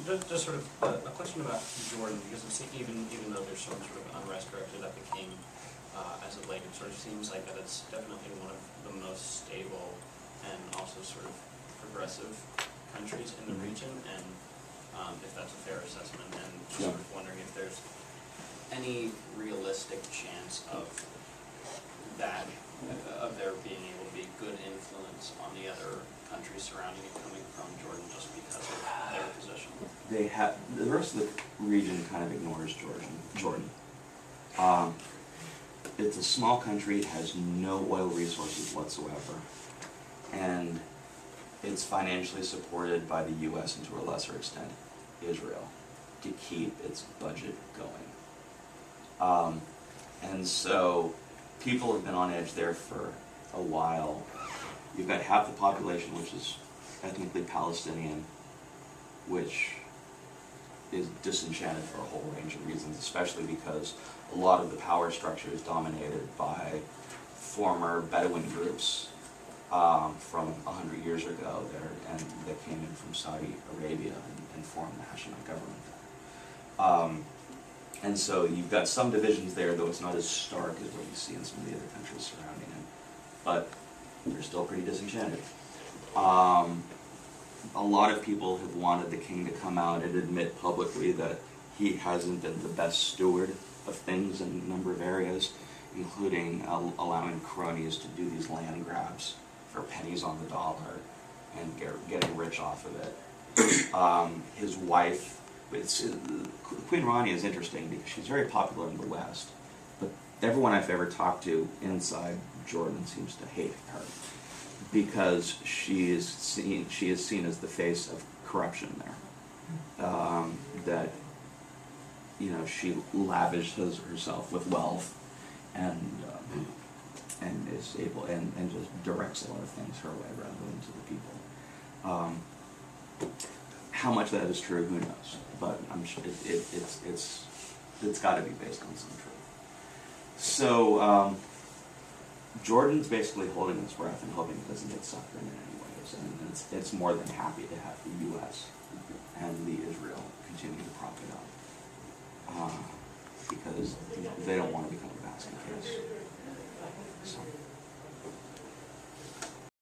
Just sort of a question about Jordan, because even though there's some sort of unrest directed at the king as of late, it sort of seems like that it's definitely one of the most stable and also sort of progressive countries in the region, and if that's a fair assessment, and just sort of wondering if there's any realistic chance of that, of there being able to be good influence on the other countries surrounding it coming from Jordan just because of their position. They have, the rest of the region kind of ignores Jordan. It's a small country, it has no oil resources whatsoever, and it's financially supported by the U.S. and to a lesser extent Israel to keep its budget going. And so people have been on edge there for a while. You've got half the population which is ethnically Palestinian, which is disenchanted for a whole range of reasons, especially because a lot of the power structure is dominated by former Bedouin groups from 100 years ago that came in from Saudi Arabia and formed the Hashemite government. And so you've got some divisions there, though it's not as stark as what you see in some of the other countries surrounding it. But they're still pretty disenchanted. A lot of people have wanted the king to come out and admit publicly that he hasn't been the best steward of things in a number of areas, including allowing cronies to do these land grabs for pennies on the dollar and getting rich off of it. His wife, Queen Rania is interesting because she's very popular in the West, but everyone I've ever talked to inside Jordan seems to hate her because she is seen as the face of corruption there. That she lavishes herself with wealth and is able and just directs a lot of things her way rather than to the people. How much that is true, who knows? But I'm sure it's got to be based on some truth. So Jordan's basically holding his breath and hoping it doesn't get sucked in any ways, and it's more than happy to have the U.S.